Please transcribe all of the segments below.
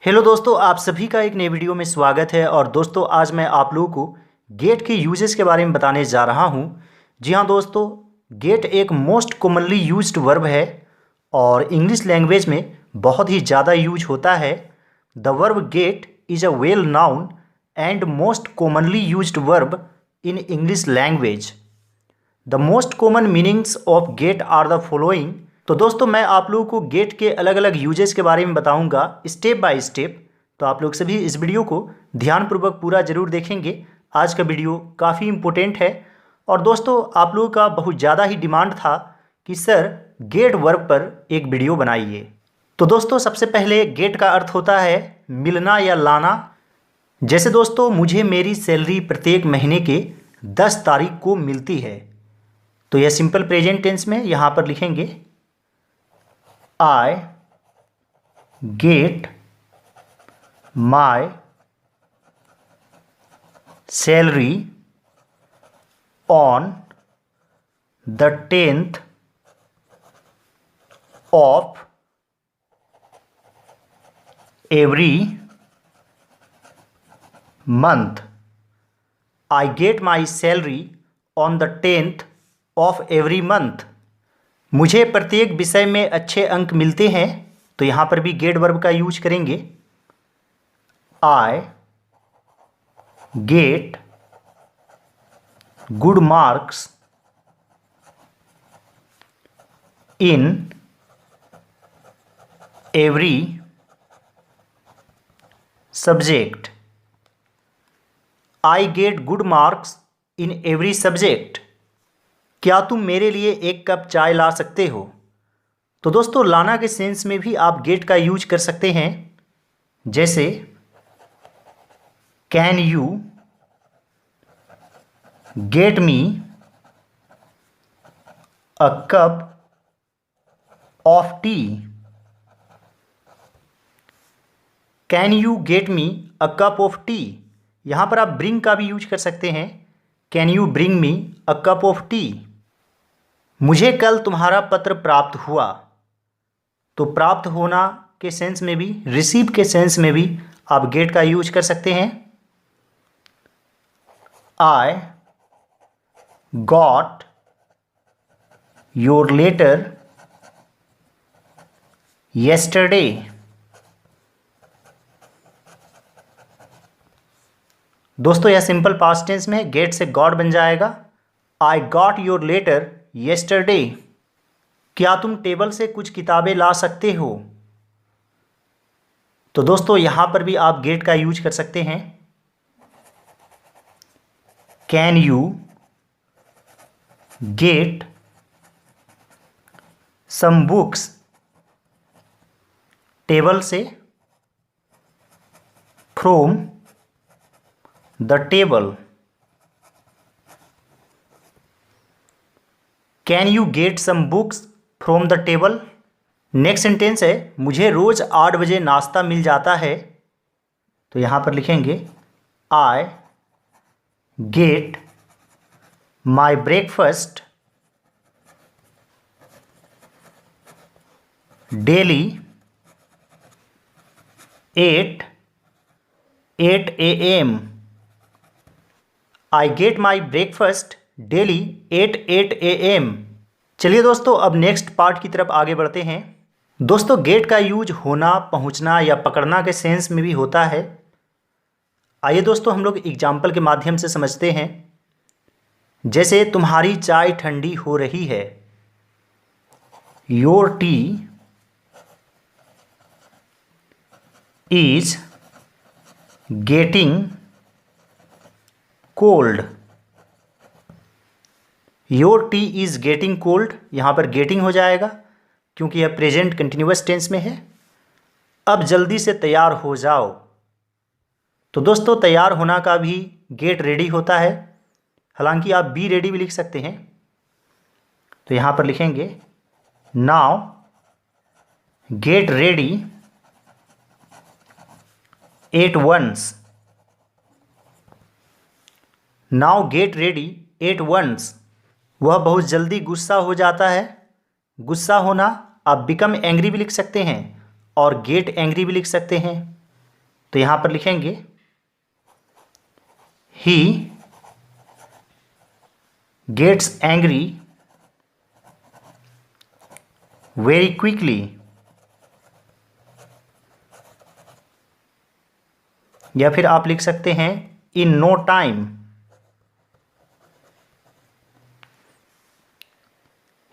Hello दोस्तों, आप सभी का एक नए वीडियो में स्वागत है। और दोस्तों, आज मैं आप लोगों को गेट के यूजेस के बारे में बताने जा रहा हूं। जी हां दोस्तों, गेट एक मोस्ट कॉमनली यूज्ड वर्ब है और इंग्लिश लैंग्वेज में बहुत ही ज़्यादा यूज होता है। The verb get is a well known and most commonly used verb in English language. The most common meanings of get are the following. तो दोस्तों, मैं आप लोगों को गेट के अलग अलग यूजेस के बारे में बताऊंगा स्टेप बाय स्टेप। तो आप लोग सभी इस वीडियो को ध्यानपूर्वक पूरा जरूर देखेंगे। आज का वीडियो काफ़ी इम्पोर्टेंट है। और दोस्तों, आप लोगों का बहुत ज़्यादा ही डिमांड था कि सर गेट वर्ब पर एक वीडियो बनाइए। तो दोस्तों, सबसे पहले गेट का अर्थ होता है मिलना या लाना। जैसे दोस्तों, मुझे मेरी सैलरी प्रत्येक महीने के 10 तारीख को मिलती है। तो यह सिंपल प्रेजेंट टेंस में यहाँ पर लिखेंगे I get my salary on the 10th of every month. I get my salary on the 10th of every month. मुझे प्रत्येक विषय में अच्छे अंक मिलते हैं। तो यहाँ पर भी गेट वर्ब का यूज करेंगे। I get good marks in every subject. I get good marks in every subject. क्या तुम मेरे लिए एक कप चाय ला सकते हो? तो दोस्तों, लाना के सेंस में भी आप गेट का यूज कर सकते हैं। जैसे can you get me a cup of T? Can you get me a cup of T? यहाँ पर आप ब्रिंग का भी यूज कर सकते हैं। Can you bring me a cup of T? मुझे कल तुम्हारा पत्र प्राप्त हुआ। तो प्राप्त होना के सेंस में भी, रिसीव के सेंस में भी आप गेट का यूज कर सकते हैं। I got your letter yesterday. दोस्तों, यह सिंपल पास्ट टेंस में गेट से गॉट बन जाएगा। I got your letter yesterday. क्या तुम टेबल से कुछ किताबें ला सकते हो? तो दोस्तों, यहां पर भी आप गेट का यूज कर सकते हैं। Can you get some books table से? From the table. Can you get some books from the table? Next sentence है मुझे रोज 8 बजे नाश्ता मिल जाता है। तो यहां पर लिखेंगे I get my breakfast daily at 8 AM। I get my breakfast daily at 8 AM। चलिए दोस्तों, अब नेक्स्ट पार्ट की तरफ आगे बढ़ते हैं। दोस्तों, गेट का यूज होना, पहुंचना या पकड़ना के सेंस में भी होता है। आइए दोस्तों, हम लोग एग्जाम्पल के माध्यम से समझते हैं। जैसे तुम्हारी चाय ठंडी हो रही है। Your T is getting cold. Your T is getting cold, यहाँ पर गेटिंग हो जाएगा क्योंकि यह प्रेजेंट कंटिन्यूअस टेंस में है। अब जल्दी से तैयार हो जाओ। तो दोस्तों, तैयार होना का भी गेट रेडी होता है। हालांकि आप बी रेडी भी लिख सकते हैं। तो यहाँ पर लिखेंगे now get ready at once. Now get ready at once, वह बहुत जल्दी गुस्सा हो जाता है। गुस्सा होना आप बिकम एंग्री भी लिख सकते हैं और गेट एंग्री भी लिख सकते हैं। तो यहाँ पर लिखेंगे he gets angry very quickly, या फिर आप लिख सकते हैं in no time.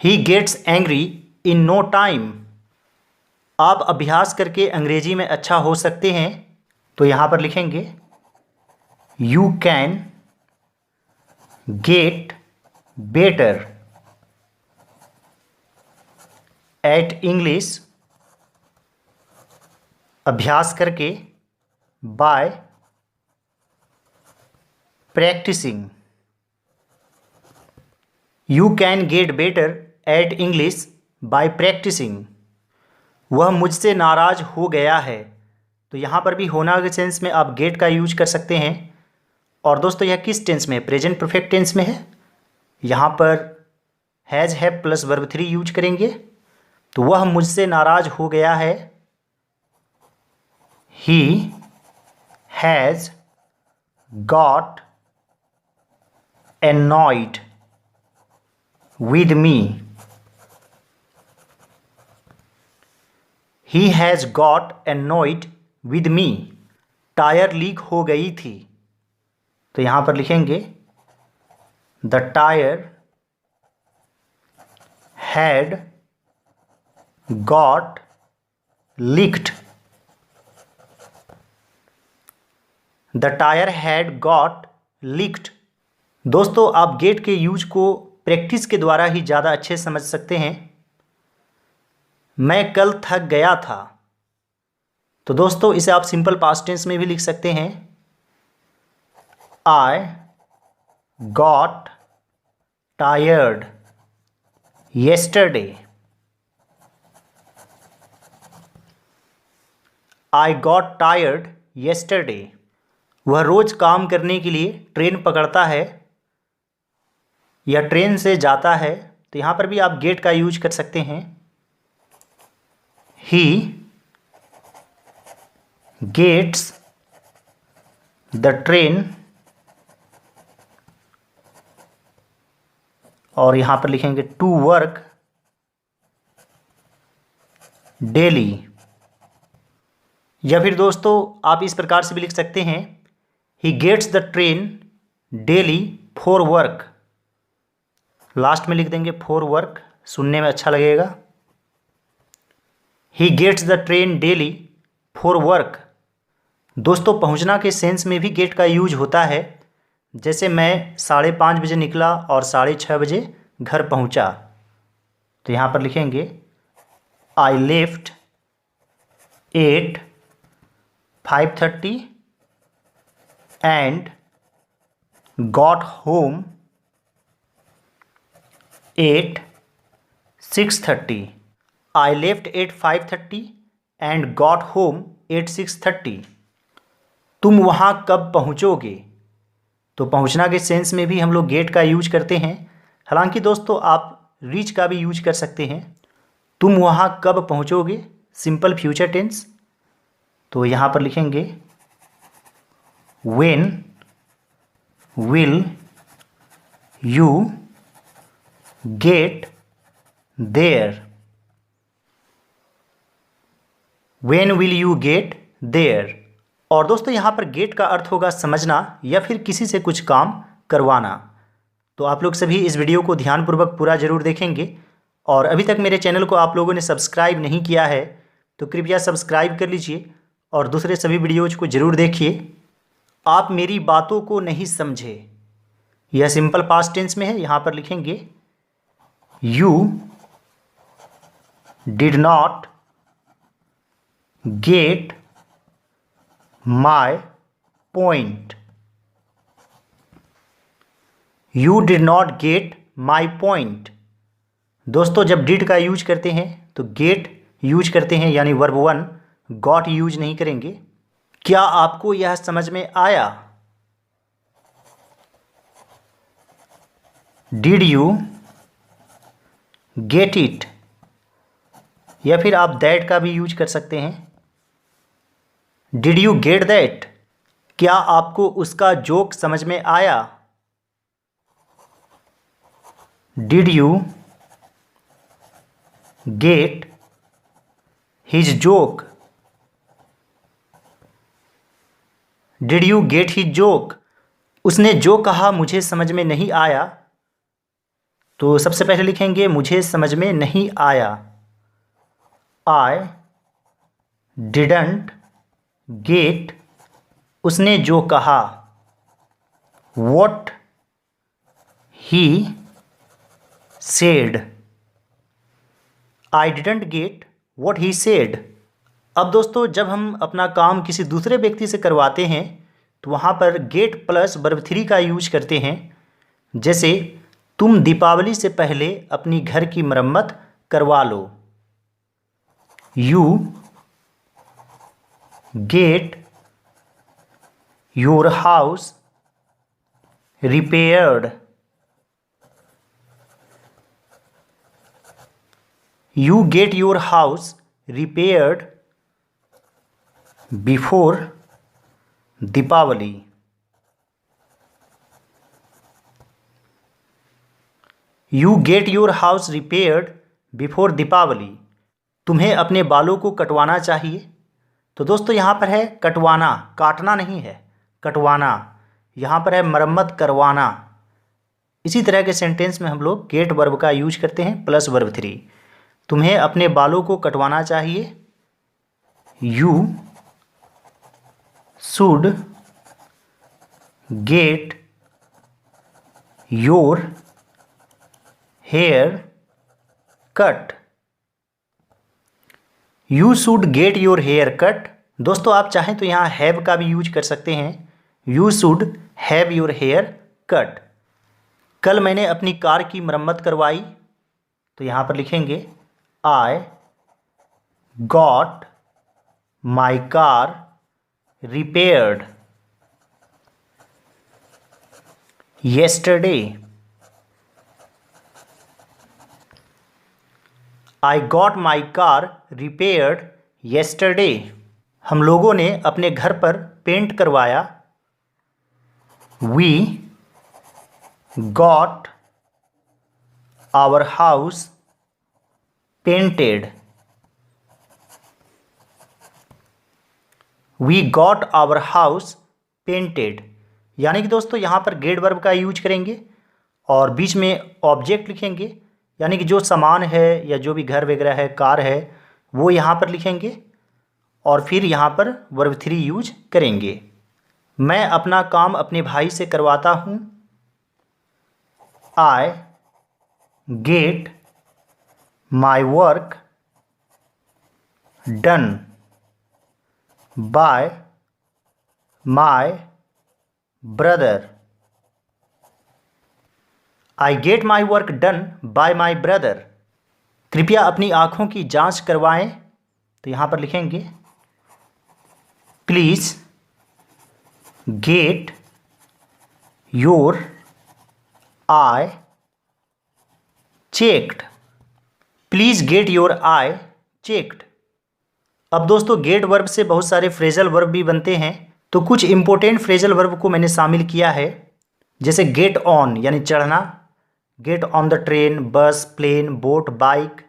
He gets angry in no time. आप अभ्यास करके अंग्रेजी में अच्छा हो सकते हैं, तो यहाँ पर लिखेंगे you can get better at English, अभ्यास करके, by practising. You can get better at English by practising. वह मुझसे नाराज हो गया है, तो यहाँ पर भी होना के सेंस में आप गेट का यूज कर सकते हैं। और दोस्तों यह किस टेंस में है? प्रेजेंट परफेक्ट टेंस में है। यहाँ पर has have plus verb 3 use करेंगे, तो वह मुझसे नाराज हो गया है। He has got annoyed with me. He has got annoyed with me. Tyre leak हो गई थी, तो यहाँ पर लिखेंगे the tyre had got leaked. The tyre had got leaked. दोस्तों आप गेट के यूज को प्रैक्टिस के द्वारा ही ज़्यादा अच्छे समझ सकते हैं। मैं कल थक गया था, तो दोस्तों इसे आप सिंपल पास्ट टेंस में भी लिख सकते हैं। I got tired yesterday. I got tired yesterday. वह रोज़ काम करने के लिए ट्रेन पकड़ता है या ट्रेन से जाता है, तो यहाँ पर भी आप गेट का यूज कर सकते हैं। ही गेट्स द ट्रेन, और यहाँ पर लिखेंगे टू वर्क डेली। या फिर दोस्तों आप इस प्रकार से भी लिख सकते हैं, he gets the train daily for work. Last में लिख देंगे फॉर वर्क, सुनने में अच्छा लगेगा। He gets the train daily for work. दोस्तों पहुंचना के सेंस में भी गेट का यूज होता है। जैसे मैं 5:30 बजे निकला और 6:30 बजे घर पहुंचा, तो यहाँ पर लिखेंगे I left eight 5:30 and got home at 6:30। I left eight 5:30 and got home at 6:30। तुम वहाँ कब पहुँचोगे? तो पहुँचना के सेंस में भी हम लोग गेट का यूज करते हैं। हालांकि दोस्तों आप रीच का भी यूज कर सकते हैं। तुम वहाँ कब पहुँचोगे, सिंपल फ्यूचर टेंस, तो यहाँ पर लिखेंगे when will you get there. When will you get there. और दोस्तों यहाँ पर गेट का अर्थ होगा समझना या फिर किसी से कुछ काम करवाना। तो आप लोग सभी इस वीडियो को ध्यानपूर्वक पूरा जरूर देखेंगे। और अभी तक मेरे चैनल को आप लोगों ने सब्सक्राइब नहीं किया है तो कृपया सब्सक्राइब कर लीजिए और दूसरे सभी वीडियोज को ज़रूर देखिए। आप मेरी बातों को नहीं समझे, यह सिंपल पास्ट टेंस में है। यहाँ पर लिखेंगे you did not get my point. You did not get my point. दोस्तों जब डिड का यूज करते हैं तो गेट यूज करते हैं, यानी वर्ब 1, गॉट यूज नहीं करेंगे। क्या आपको यह समझ में आया? Did you get it? या फिर आप दैट का भी यूज कर सकते हैं। Did you get that? क्या आपको उसका जोक समझ में आया? Did you get his joke? Did you get his joke? उसने जो कहा मुझे समझ में नहीं आया, तो सबसे पहले लिखेंगे मुझे समझ में नहीं आया। आई डिडंट गेट, उसने जो कहा। What he said, I didn't get what he said. अब दोस्तों, जब हम अपना काम किसी दूसरे व्यक्ति से करवाते हैं तो वहाँ पर गेट प्लस वर्ब 3 का यूज करते हैं। जैसे तुम दीपावली से पहले अपनी घर की मरम्मत करवा लो। You get your house repaired. You get your house repaired before Deepawali. You get your house repaired before Deepawali. तुम्हें अपने बालों को कटवाना चाहिए। तो दोस्तों यहाँ पर है कटवाना, काटना नहीं है, कटवाना। यहाँ पर है मरम्मत करवाना। इसी तरह के सेंटेंस में हम लोग गेट वर्ब का यूज करते हैं प्लस वर्ब 3। तुम्हें अपने बालों को कटवाना चाहिए। You should get your hair cut. You should get your hair cut. दोस्तों आप चाहें तो यहाँ हैव का भी यूज कर सकते हैं। You should have your hair cut. कल मैंने अपनी कार की मरम्मत करवाई, तो यहाँ पर लिखेंगे I got my car repaired yesterday। I got my car repaired yesterday। हम लोगों ने अपने घर पर पेंट करवाया। We got our house painted। We got our house painted। यानी कि दोस्तों यहाँ पर गेट वर्ब का यूज करेंगे और बीच में ऑब्जेक्ट लिखेंगे, यानी कि जो सामान है या जो भी घर वगैरह है, कार है, वो यहाँ पर लिखेंगे और फिर यहाँ पर वर्ब 3 यूज करेंगे। मैं अपना काम अपने भाई से करवाता हूँ। आई get my work done by my brother. I get my work done by my brother. कृपया अपनी आँखों की जांच करवाएं, तो यहाँ पर लिखेंगे please get your I checked. Please get your I checked. अब दोस्तों गेट वर्ब से बहुत सारे फ्रेजल वर्ब भी बनते हैं, तो कुछ इंपॉर्टेंट फ्रेजल वर्ब को मैंने शामिल किया है। जैसे गेट ऑन यानी चढ़ना, get on the train, bus, plane, boat, bike.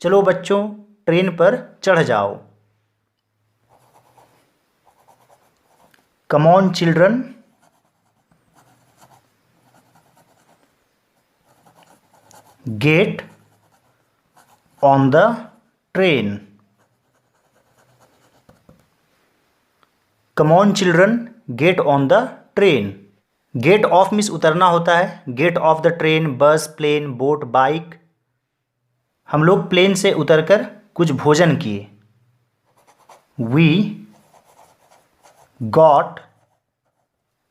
चलो बच्चों ट्रेन पर चढ़ जाओ। Come on children, get on the train. Come on children get on the train. Get off means उतरना होता है। Get off the train, bus, plane, boat, bike. हम लोग प्लेन से उतरकर कुछ भोजन किए। We got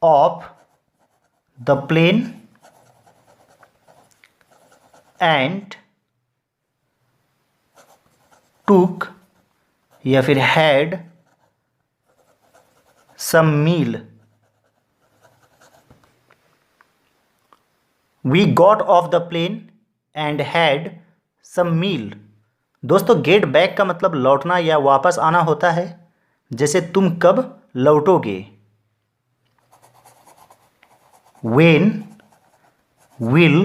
off the plane and took या फिर had some meal. We got off the plane and had some मील। दोस्तों गेट बैक का मतलब लौटना या वापस आना होता है। जैसे तुम कब लौटोगे। When will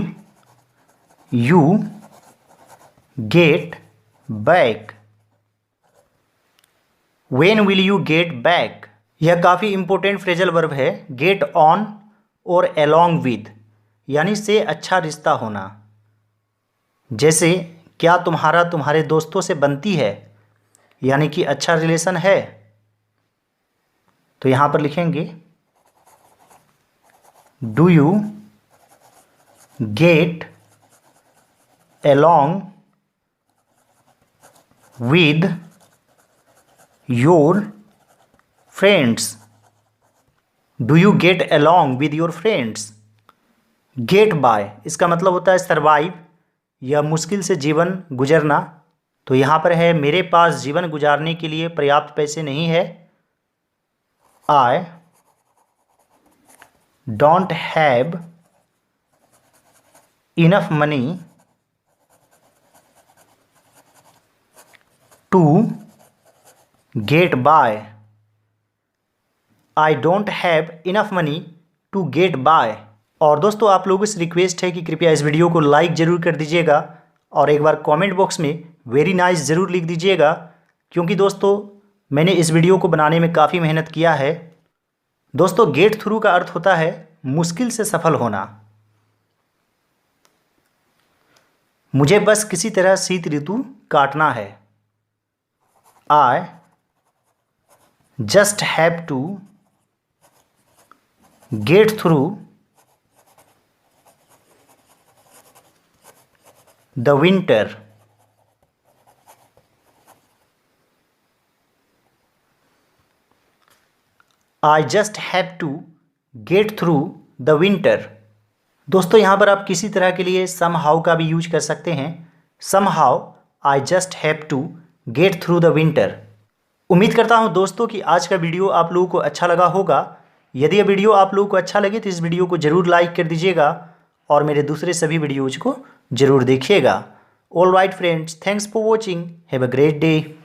you get back? When will you get back? यह काफ़ी इंपॉर्टेंट फ्रेजल वर्ब है। गेट ऑन और along with यानी से अच्छा रिश्ता होना। जैसे क्या तुम्हारा तुम्हारे दोस्तों से बनती है, यानी कि अच्छा रिलेशन है। तो यहाँ पर लिखेंगे do you get along with your friends? Do you get along with your friends? Get by इसका मतलब होता है सरवाइव या मुश्किल से जीवन गुजरना। तो यहाँ पर है मेरे पास जीवन गुजारने के लिए पर्याप्त पैसे नहीं है। I don't have enough money to get by. I don't have enough money to get by. और दोस्तों आप लोगों से रिक्वेस्ट है कि कृपया इस वीडियो को लाइक ज़रूर कर दीजिएगा और एक बार कमेंट बॉक्स में वेरी नाइस ज़रूर लिख दीजिएगा, क्योंकि दोस्तों मैंने इस वीडियो को बनाने में काफ़ी मेहनत किया है। दोस्तों गेट थ्रू का अर्थ होता है मुश्किल से सफल होना। मुझे बस किसी तरह शीत ऋतु काटना है। I just have to get through the winter. I just have to get through the winter. दोस्तों यहाँ पर आप किसी तरह के लिए somehow का भी यूज कर सकते हैं। Somehow I just have to get through the winter. उम्मीद करता हूँ दोस्तों कि आज का वीडियो आप लोगों को अच्छा लगा होगा। यदि यह वीडियो आप लोगों को अच्छा लगे तो इस वीडियो को ज़रूर लाइक कर दीजिएगा और मेरे दूसरे सभी वीडियोज़ को ज़रूर देखिएगा। All right friends, thanks for watching, have a great day.